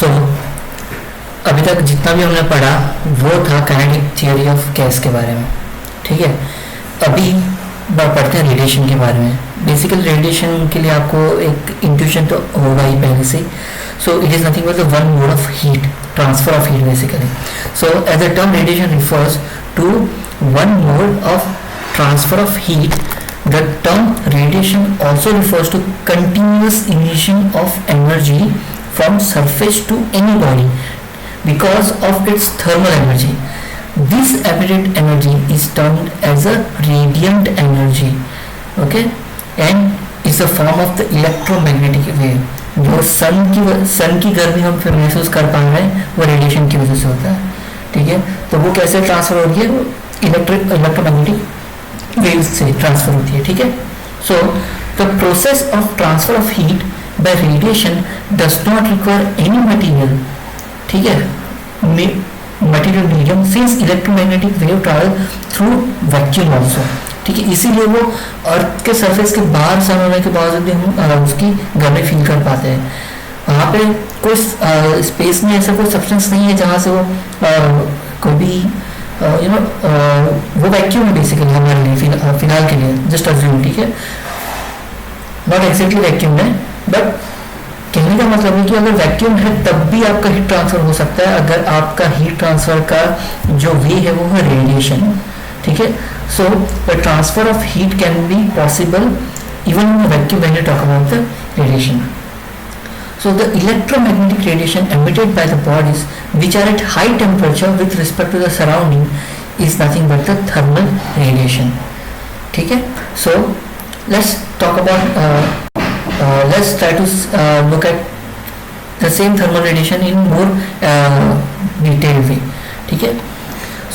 सो अभी तक जितना भी हमने पढ़ा वो था काइनेटिक थियोरी ऑफ गैस के बारे में, ठीक है। अभी पढ़ते हैं रेडिएशन के बारे में। बेसिकली रेडिएशन के लिए आपको एक इंट्यूशन तो होगा ही पहले से। So it is nothing but the one mode of heat, transfer of heat basically. So as a term radiation refers to one mode of transfer of heat. The term radiation also refers to continuous emission of energy from surface to any body because of its thermal energy. This emitted energy is termed as a radiant energy, okay, and is a form of the electromagnetic wave. जो सन की गर्मी हम फिर महसूस कर पा रहे हैं वो रेडिएशन की वजह से होता है, ठीक है। तो वो कैसे ट्रांसफर हो रही है, वो इलेक्ट्रोमैग्नेटिक वेव्स से ट्रांसफर होती है, ठीक है। So the process of transfer of heat bye radiation does not require any material, ठीक है, material medium, since electromagnetic wave travel through vacuum also, ठीक है। इसीलिए वो अर्थ के सरफेस के बाहर सन होने के बावजूद हम उसकी गर्मी फील कर पाते हैं। वहाँ पे कोई स्पेस में ऐसा कोई सब्सटेंस नहीं है जहाँ से वो कोई भी वो वैक्यूम है बेसिकली हमारे लिए फिलहाल के लिए, जस्ट अज्यूम, ठीक है। नॉट एक्जैक्टली वैक्यूम है, बट कहने का मतलब है कि अगर वैक्यूम है तब भी आपका हीट ट्रांसफर हो सकता है अगर आपका हीट ट्रांसफर का जो वे है वो है रेडिएशन, ठीक है। So the transfer of heat can be possible even in vacuum when you talk about the radiation. So the electromagnetic radiation emitted by the bodies which are at high temperature with respect to the surrounding is nothing but the thermal radiation. ठीक है. So let's talk about let's try to look at the same thermal radiation in more detailed way. ठीक है.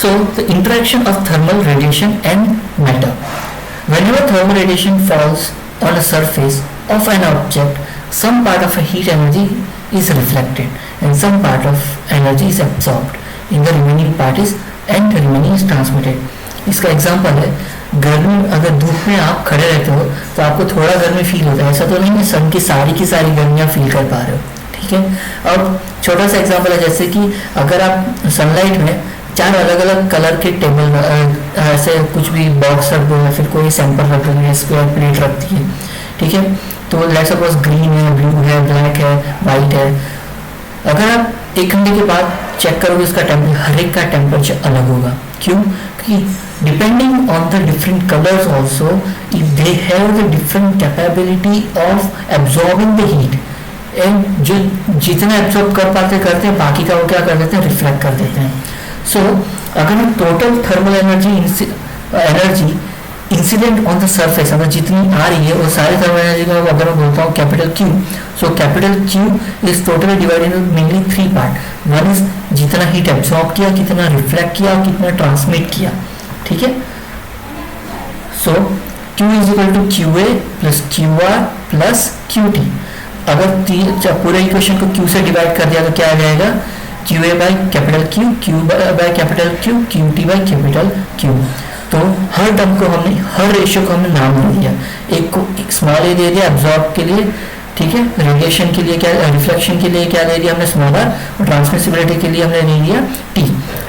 So the interaction of thermal radiation and matter. Whenever thermal radiation falls on a surface of an object, some part of a heat energy is reflected and some part of energy is absorbed in the remaining part is and the remaining is transmitted. इसका example है, गर्मी अगर धूप में आप खड़े रहते हो तो आपको थोड़ा गर्मी फील होता है, ऐसा तो नहीं है सन की सारी गर्मियाँ फील कर पा रहे हो, ठीक है। अब छोटा सा एग्जांपल है, जैसे कि अगर आप सनलाइट में 4 अलग अलग कलर के टेबल ऐसे कुछ भी बॉक्स रख दो या फिर कोई सैंपल रख दो, स्क्वायर प्लेट रखती है, ठीक है। तो लेट्स सपोज ग्रीन है, ब्लू है, ब्लैक है, वाइट है। अगर आप 1 घंटे के बाद चेक करोगे उसका टेम्परेचर, हर एक का टेम्परेचर अलग होगा। क्यों? क्योंकि depending on the different colours also they have the different capability of absorbing the heat, and जो जितना एब्जॉर्ब कर पाते करते हैं, बाकी का वो क्या कर देते हैं, रिफ्लेक्ट कर देते हैं। सो अगर हम total thermal energy incident on the surface अगर जितनी आ रही है वो सारे थर्मल एनर्जी को अगर मैं बोलता हूँ capital Q, so capital Q is totally divided in mainly 3 part. One is जितना हीट एब्सॉर्ब किया, कितना रिफ्लेक्ट किया, कितना ट्रांसमिट किया, ठीक है। So Q is equal to Q A plus Q R plus Q T. अगर पूरे इक्वेशन को Q से डिवाइड कर दिया तो क्या आ जाएगा, Q A by capital Q, Q by capital Q, Q T by capital Q. तो हर टर्म को हमने, हर रेशियो को हमने नाम दे दिया। एक को स्मॉल ए दे दिया एब्जॉर्ब के लिए, ठीक है। रेडिएशन के लिए क्या, रिफ्लेक्शन के लिए क्या दे दिया हमने, स्मॉल आर, और ट्रांसमिसिबिलिटी के लिए हमने दे दिया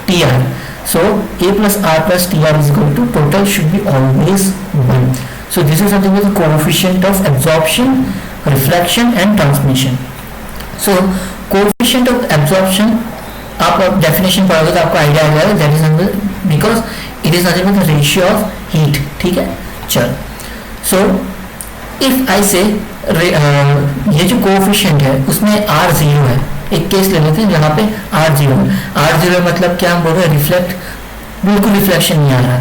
T R. So A plus R plus T R is equal to total should be always 1. So this is something with coefficient of absorption, reflection and transmission. So coefficient of absorption आप definition पढ़ोगे तो आपको idea आ जाएगा, that is because it is nothing but the ratio of heat, ठीक है। चल, so if I से ये जो कोएफिशिएंट है उसमें R 0 है, एक केस ले लेते हैं जहाँ पे R 0 है। R 0 मतलब क्या हम बोल रहे हैं, रिफ्लेक्ट, बिल्कुल रिफ्लेक्शन नहीं आ रहा,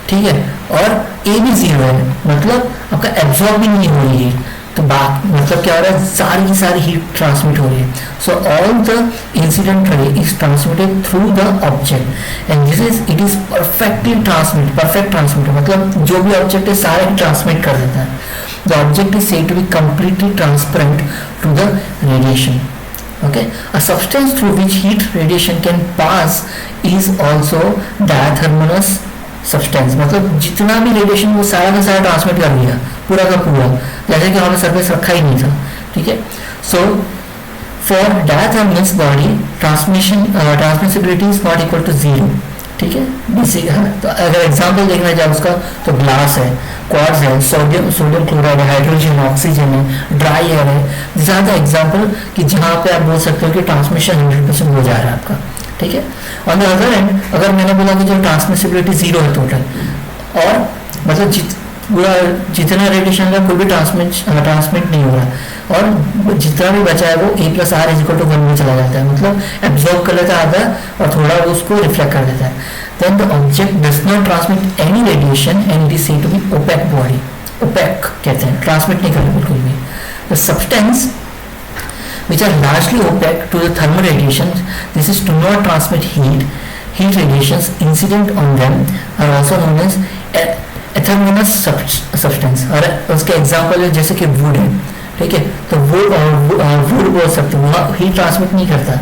ठीक है। और A भी 0 है, मतलब आपका एब्जॉर्ब भी नहीं हो रही है, तो मतलब क्या हो रहा है, सारी की सारी हीट ट्रांसमिट हो रही है। So all the incident ray is transmitted through the object and this is it is perfect transmit, मतलब जो भी ऑब्जेक्ट है सारे ट्रांसमिट कर देता है। The object is said to be completely transparent to the radiation. Okay, a substance through which heat radiation can pass is also diathermalous substance. मतलब जितना भी रेडिएशन वो सारा का सारा ट्रांसमिट कर दिया, पूरा का पूरा, जैसे कि हमने सरफेस रखा ही नहीं था, ठीक है। So for diathermous body transmissibility is not equal to zero, ठीक है बेसिक है। तो अगर एग्जांपल देखना जाए उसका तो ग्लास है, क्वार्ट्ज है, सोडियम क्लोराइड है, हाइड्रोजन ऑक्सीजन है, ड्राई एयर है, ज़्यादा एग्जांपल कि जहाँ पे आप बोल सकते हो कि ट्रांसमिशन 100% हो जा रहा है आपका, ठीक है। ऑन द अदर एंड अगर मैंने बोला कि जो ट्रांसमिसिबिलिटी जीरो है टोटल, और मतलब पूरा जितना रेडिएशन है कोई भी ट्रांसमिट नहीं हो रहा और जितना भी बचा है वो A+R=1 में चला जाता है, मतलब एब्जॉर्ब कर लेता है आधा और थोड़ा वो उसको रिफ्लेक्ट कर देता है। Then the object does not transmit any radiation and it is said to be opaque body. Opaque कहते हैं, ट्रांसमिट नहीं करते बिल्कुल भी। The substance which are largely opaque to the thermal radiations, this is do not transmit heat radiations incident on them are also known as athermanous substance. और उसके example है जैसे कि वुड है, ठीक है, तो वुड बोल सकते हैं, वहाँ हीट ट्रांसमिट नहीं करता।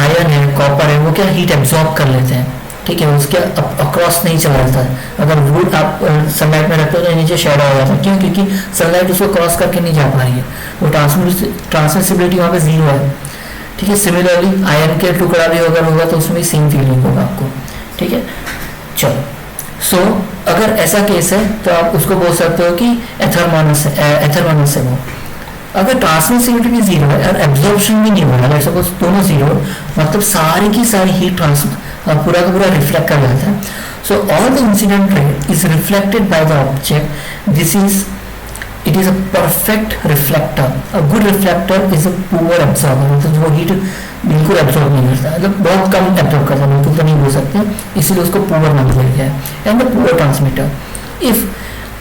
आयरन है, कॉपर है, वो क्या हीट एब्जॉर्ब कर लेते हैं, ठीक है, उसके अक्रॉस नहीं चला जाता है। अगर वुड आप सनलाइट में रखते हो तो नीचे शेडो हो जाता है, क्यों? क्योंकि सनलाइट उसको क्रॉस करके नहीं जा पा रही है, वो ट्रांसमिसिबिलिटी वहाँ पे जीरो है, ठीक है। सिमिलरली आयरन के टुकड़ा भी अगर होगा तो उसमें सेम फीलिंग होगा आपको, ठीक है। चलो सो अगर ऐसा केस है तो आप उसको बोल सकते हो कि एथर्मोनस है वो। अगर ट्रांसमिसिबिलिटी भी जीरो है और एब्जॉर्प्शन भी नहीं हो रहा है, सपोज दोनों जीरो, मतलब सारी की सारी हीट पूरा का पूरा रिफ्लेक्ट कर जाता है। So all the incident ray is reflected by the object, this is it is a perfect reflector. A good reflector is a poor absorber, मतलब वो हीट बिल्कुल एब्जॉर्ब नहीं करता, मतलब बहुत कम एब्जॉर्ब करता है, बिल्कुल तो नहीं बोल सकते, इसीलिए उसको पुअर नाम दिया गया है। And the poor transmitter, if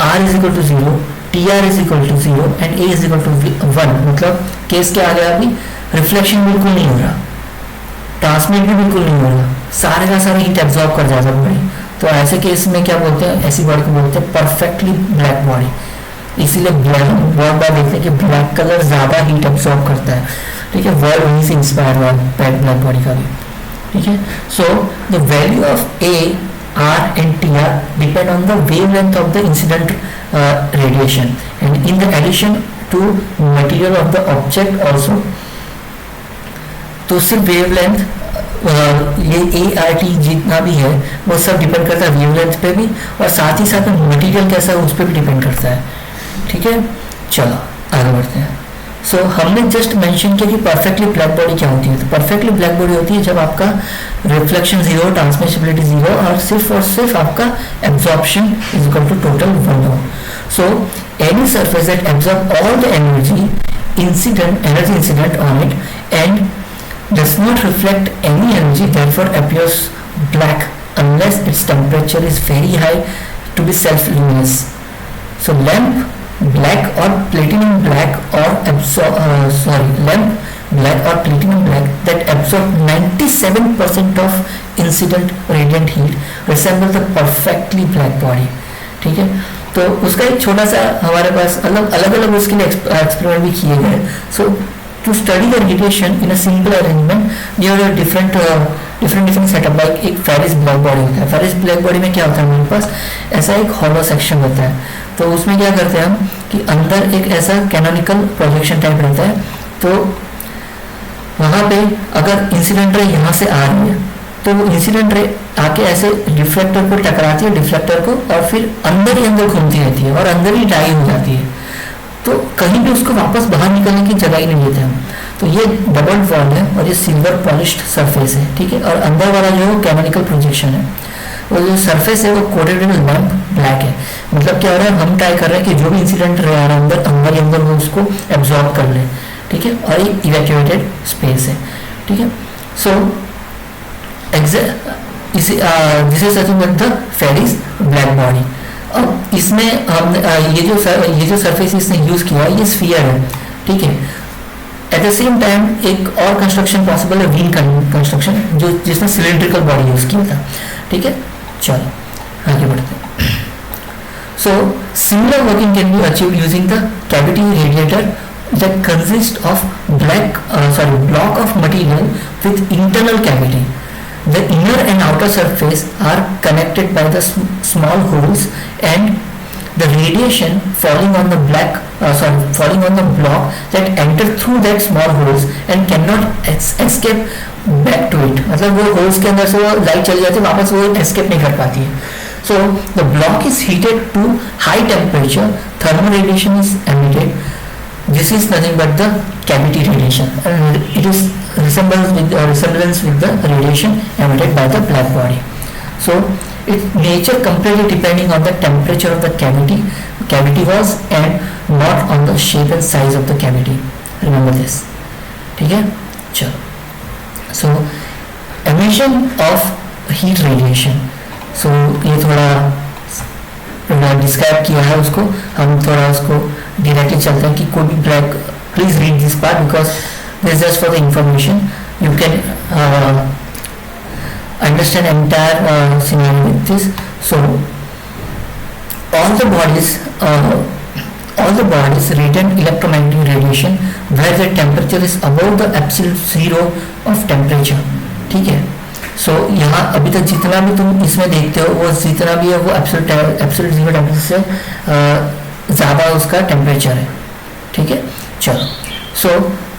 R=0, TR=0 and A=1, मतलब केस क्या आ गया, अभी रिफ्लेक्शन बिल्कुल नहीं हो रहा, ट्रांसमिट भी बिल्कुल नहीं हो रहा, सारे का सारा हीट एब्जॉर्ब कर जाता है बॉडी। तो ऐसे केस में क्या बोलते हैं, ऐसी बॉडी को बोलते हैं परफेक्टली ब्लैक बॉडी। इसीलिए ब्लैक बहुत बार देखते हैं कि ब्लैक कलर ज्यादा हीट एब्जॉर्ब करता है, ठीक है, वर्ड वहीं से इंस्पायर हुआ ब्लैक बॉडी का भी, ठीक है। So the value of A, R and TR depend on the wavelength of the incident radiation and in the addition to material of the object also। तो सिर्फ वेवलेंथ ये ART जितना भी है वो सब डिपेंड करता है वेवलेंथ पे भी, और साथ ही साथ मटेरियल कैसा है उस पर भी डिपेंड करता है, ठीक है। चलो आगे बढ़ते हैं। सो हमने जस्ट मेंशन किया कि परफेक्टली ब्लैक बॉडी क्या होती है। तो परफेक्टली ब्लैक बॉडी होती है जब आपका रिफ्लेक्शन जीरो, ट्रांसमिसिबिलिटी जीरो और सिर्फ आपका absorption is equal to total 1 हो। So any surface that absorb all the energy incident on it and does not reflect any energy, therefore appears black unless its temperature is very high to be self-luminous. So lamp black or platinum black or lamp black or platinum black that absorb 97% of incident radiant heat resemble the perfectly black body, ठीक है। तो उसका एक छोटा सा हमारे पास अलग उसके लिए एक्सपेरिमेंट भी किए गए। सो to study the radiation in a simple arrangement there are different setup, like एक फेरिस ब्लैक बॉडी होता है। फेरिस ब्लैक बॉडी में क्या होता है, हमारे पास ऐसा एक हॉलो सेक्शन होता है, तो उसमें क्या करते हैं हम कि अंदर एक ऐसा कैनोनिकल प्रोजेक्शन टाइप रहता है, तो वहाँ पे अगर इंसिडेंट रे यहाँ से आ रही है तो वो इंसिडेंट रे आके ऐसे रिफ्लेक्टर को टकराती है, डिफ्लेक्टर को, और फिर अंदर ही अंदर घूमती रहती है और अंदर ही डाई हो जाती है, तो कहीं भी उसको वापस बाहर निकलने की जगह ही नहीं देते हम। तो ये डबल वॉल है और ये सिल्वर पॉलिश्ड सरफेस है, ठीक है, और अंदर वाला जो है कैनोनिकल प्रोजेक्शन है। और जो सरफेस है वो कोटेड इन लैम्प ब्लैक है, मतलब क्या हो रहा है, हम ट्राई कर रहे हैं कि जो भी इंसिडेंट रह रहा है अंदर ही अंदर वो उसको एब्जॉर्ब कर ले, ठीक है, और ये इवैक्यूएटेड स्पेस है, ठीक है। So this is nothing but the Fery's black body. अब इसमें हम ये जो सरफेस इसने यूज किया ये स्फीयर है, ठीक है। एट द सेम टाइम एक और कंस्ट्रक्शन पॉसिबल है, विंग कंस्ट्रक्शन, जो जिसने सिलिंड्रिकल बॉडी यूज किया था, ठीक है। चलो आगे बढ़ते हैं। So similar working can be achieved using the cavity radiator that consist of block of material with internal cavity. The inner and outer surface are connected by the small holes, and the radiation falling on the black falling on the block that enter through that small holes and cannot escape back to it. मतलब वो holes के अंदर से वो light चली जाती है, वापस वो escape नहीं कर पाती है. So the block is heated to high temperature, thermal radiation is emitted. This is nothing but the cavity radiation, and it is resemblance with the radiation emitted by the black body. So its nature completely depending on the temperature of the cavity walls and not on the shape and size of the cavity. Remember this. ठीक है, चलो. So emission of heat radiation. So ये थोड़ा describe किया है उसको, हम थोड़ा उसको डायरेक्टली चलते हैं कि कोई भी black, please read this part because this just for the information. You can understand entire scenario with this. So all the bodies radiate electromagnetic radiation where the temperature is above the absolute zero of temperature. ठीक है. So यहाँ अभी तक जितना भी तुम इसमें देखते हो वो जितना भी है वो एब्सोल्यूट जीरो टेम्परेचर से ज़्यादा उसका टेम्परेचर है. ठीक है, चलो. So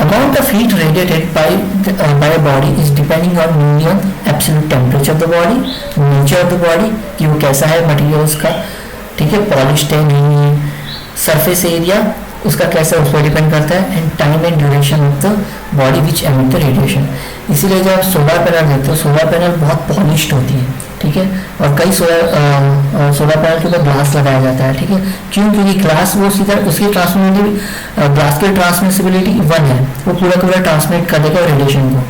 amount of heat radiated by a body is depending on mainly on absolute temperature of the body, nature of the body कि वो कैसा है मटेरियल उसका. ठीक है, पॉलिश्ड है नहीं है, सरफेस एरिया उसका कैसा उस पर डिपेंड करता है, and time and duration of the body which emit the radiation. इसीलिए जब आप सोलर पैनल देखते हो, सोलर पैनल बहुत पॉलिश्ड होती है. ठीक है, और कई सोलर पैनल के ऊपर ग्लास लगाया जाता है. ठीक है, क्यों? क्योंकि ग्लास वो सीधा उसकी ट्रांसमिसिबिलिटी, ग्लास की ट्रांसमिसिबिलिटी 1 है, वो पूरा पूरा ट्रांसमिट कर देगा रेडिएशन को.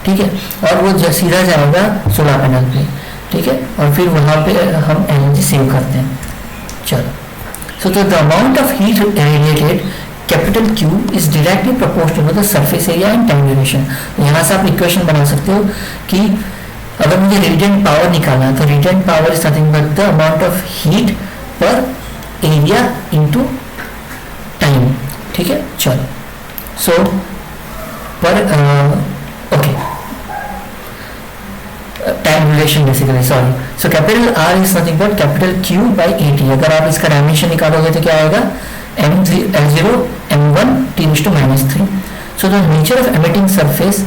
ठीक है, और वो सीधा जाएगा सोलर पैनल पे. ठीक है, और फिर वहाँ पे हम एनर्जी सेव करते हैं. चलो. So the amount of heat radiated capital Q is directly proportional to the surface area and time duration. यहाँ से आप इक्वेशन बना सकते हो कि अगर मुझे रेडिएंट पावर निकालना है तो radiant power is nothing but the amount of heat पर एरिया इनटू टाइम. ठीक है, चलो. सो पर okay, time duration basically, sorry. So capital R is nothing but capital Q by A T. अगर आप इसका डायमेंशन निकालोगे तो क्या आएगा? m0 m1 t⁻3. So the nature of emitting surface,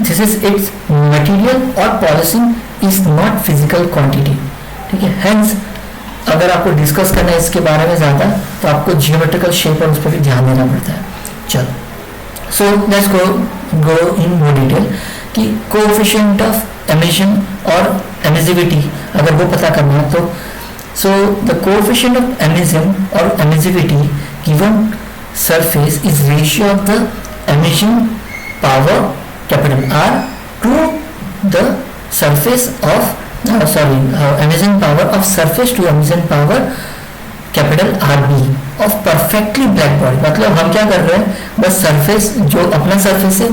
this is its material और polishing is not physical quantity. ठीक है, हेंस अगर आपको डिस्कस करना है इसके बारे में ज़्यादा तो आपको जियोमेट्रिकल शेप और उस पर भी ध्यान देना पड़ता है. चलो. So let's go in more detail कि कोएफिशिएंट ऑफ एमिशन और एमिसिविटी अगर वो पता करना है तो so the coefficient of emission और emissivity given surface is ratio of the emission power capital R to the surface of emission power of surface to emission power capital R B of perfectly black body. मतलब हम क्या कर रहे हैं, बस surface जो अपना सरफेस है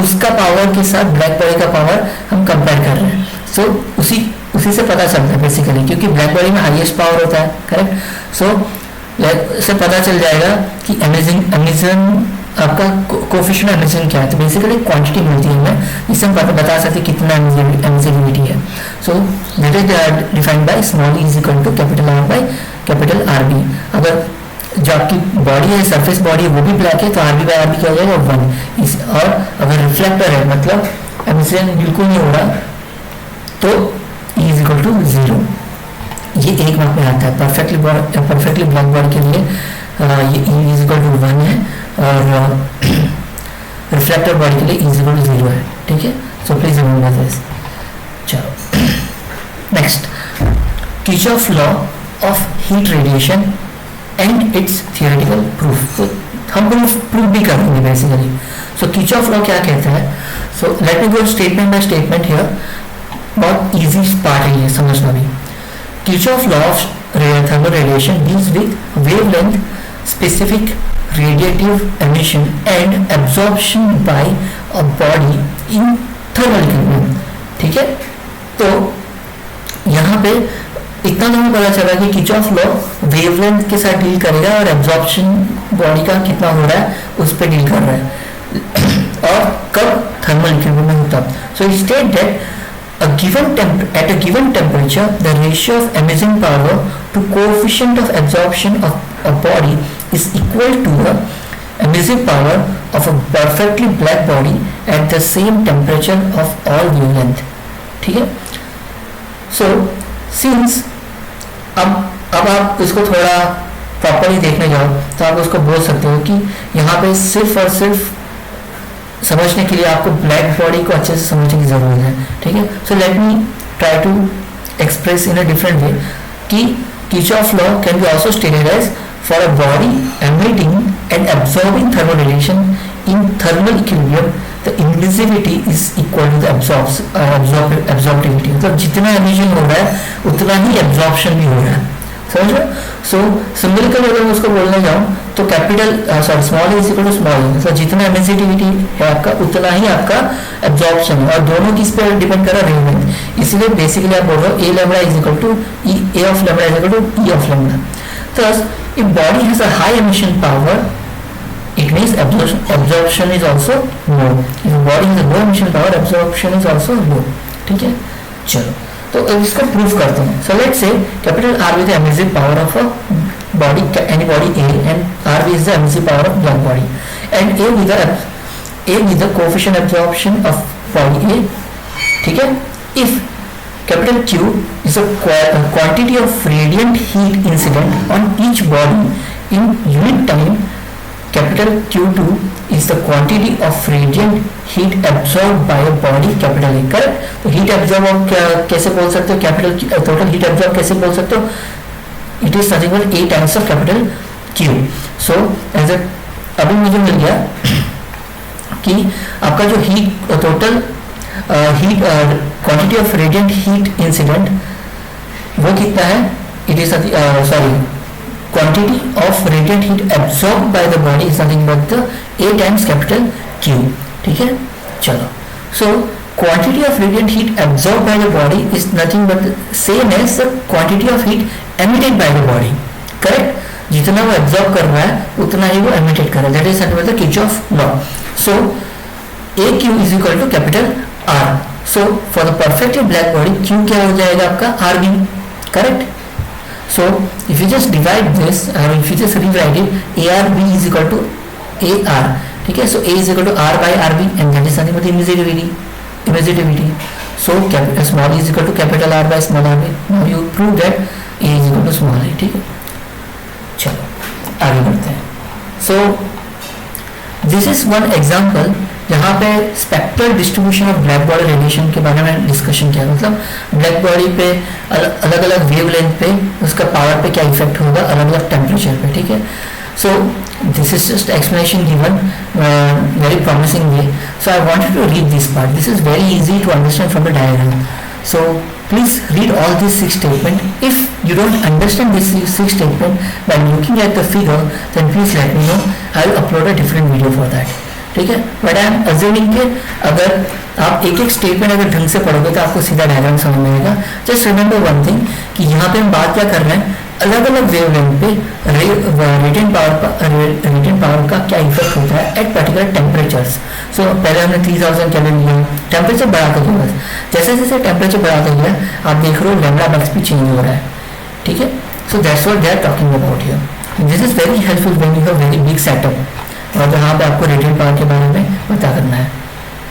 उसका पावर के साथ ब्लैक बॉडी का पावर हम कंपेयर कर रहे हैं. सो उसी से पता चलता है बेसिकली, क्योंकि ब्लैक बॉडी में हाईएस्ट पावर होता है. करेक्ट. सो से पता चल जाएगा कि एमिशन आपका कोएफिशिएंट एमिशन क्या है. तो बेसिकली क्वांटिटी मिलती है हमें, जिससे हम बता सकते हैं कितना एमिसिविटी है. So that is defined by small is equal to capital R by capital R B. अगर जो आपकी बॉडी है, सरफेस बॉडी है, वो भी ब्लैक है तो R B by R B क्या हो जाएगा 1. और अगर रिफ्लेक्टर है मतलब एमिशन बिल्कुल नहीं हो रहा तो E इज इक्वल टू 0. ये एक मार्क में आता है. परफेक्टली ब्लैक बॉडी के लिए ये E इज इक्वल टू 1 है और रिफ्लेक्टर बॉडी के लिए E इज इक्वल टू 0 है. ठीक है, सो प्लीज रिमेंबर दिस. चलो next, Kirchhoff law of heat radiation and it's theoretical proof. तो हम प्रूफ भी करेंगे बेसिकली. सो किर्चॉफ लॉ क्या कहता है? So let me go statement by statement here. बहुत इजी पार्ट है ये समझना भी. Kirchhoff law of thermal radiation deals with wavelength specific radiative emission and absorption by a body in thermal equilibrium. ठीक है, तो यहाँ पे इतना तो हमें पता चला कि किर्चॉफ लॉ वेवलेंथ के साथ डील करेगा और एब्जॉर्प्शन बॉडी का कितना हो रहा है उस पर डील कर रहा है और कब थर्मल इक्विलिब्रियम में होता. So state that at a given temperature the ratio of emission power to coefficient of absorption of a body is equal to the emissive power of a perfectly black body at the same temperature of all wavelength. ठीक है. So since अब आप इसको थोड़ा properly देखने जाओ तो आप उसको बोल सकते हो कि यहाँ पे सिर्फ और सिर्फ समझने के लिए आपको ब्लैक बॉडी को अच्छे से समझने की जरूरत है. ठीक है. So let me try to express in a different way कि Kirchhoff's law can be also stated as for a body emitting and absorbing thermal radiation in thermal equilibrium, the emissivity is equal to the absorptivity. मतलब जितना emission हो रहा है उतना ही absorption भी हो रहा है. समझ रहे? सो सिंबलिकली अगर मैं उसको बोलने जाऊँ तो small is equal to small, मतलब जितना एमिसिविटी है आपका उतना ही आपका एब्जॉर्प्शन है, और दोनों किस पे डिपेंड कर रहा है, वेवलेंथ. इसीलिए बेसिकली आप बोल रहे हो A lambda is equal to A of lambda is equal to E of lambda. Thus, if body has a high emission power, it means absorption is also low. If body has a low emission power, absorption is also low. ठीक है. चलो तो इसको prove करते हैं. So let's say capital R with the emissive power of a body, any body A, and R is the emissive power of black body, and A with the coefficient absorption of body A. ठीक है. If capital Q is a quantity of radiant heat incident on each body in unit time, capital Q2 is the quantity of radiant heat absorbed by a body capital A. correct? तो heat absorb कैसे बोल सकते हो, capital total heat absorb कैसे बोल सकते हो, it is something like A times of capital Q. So as a अभी मुझे मिल गया कि आपका जो heat total heat quantity of radiant heat incident वो कितना है, it is quantity of radiant heat absorbed by the body is nothing but the A times capital Q. ठीक है. चलो, so quantity of radiant heat absorbed by the body is nothing but the same as the quantity of heat emitted by the body. correct? जितना वो absorb कर रहा है उतना ही वो emitted कर रहा है. that is nothing but the Kirchhoff's law. so AQ is equal to capital R. so for the perfectly black body Q क्या हो जाएगा आपका RB. correct? so if you just divide this or if you just rewrite it, ARB is equal to AR. ठीक है. so A is equal to R by RB and that is nothing but emissivity. so capital small is equal to capital R by small rb. now you prove that A is equal to small a. ठीक है. चलो आगे बढ़ते हैं. so this is one example जहाँ पे spectral distribution of black body radiation के बारे में डिस्कशन किया. मतलब ब्लैक बॉडी पे अलग अलग वेवलेंथ पे उसका पावर पे क्या इफेक्ट होगा अलग अलग टेम्परेचर पे. ठीक है. So this is just explanation given very promising way. So I wanted to read this part. This is very easy to understand from the diagram. So please read all these 6 statements. If you don't understand this 6 statement by looking at the figure, then please let me know. I will upload a different video for that. ठीक है. But I am assuming कि अगर आप एक एक statement अगर ढंग से पढ़ोगे तो आपको सीधा डायग्राम समझ में आएगा. जस्ट रिमेंबर वन थिंग कि यहाँ पे हम बात क्या कर रहे हैं, अलग अलग वेवलेंथ पे रेडिएंट पावर का क्या इफेक्ट होता है एट पर्टिकुलर टेम्परेचर्स. सो पहले हमने 3000 केल्विन लिया, टेम्परेचर बढ़ाते गए. बस जैसे जैसे टेम्परेचर बढ़ाते गया आप देख रहे हो लैम्डा मैक्स भी चेंज हो रहा है. ठीक है. So that's what they are talking about here. This is very helpful when you have very big setup और यहाँ पे आपको रेडिएंट पावर के बारे में पता करना है.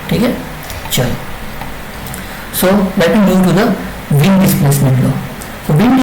ठीक है. चलो, so let me move to the wind displacement law. तो विंड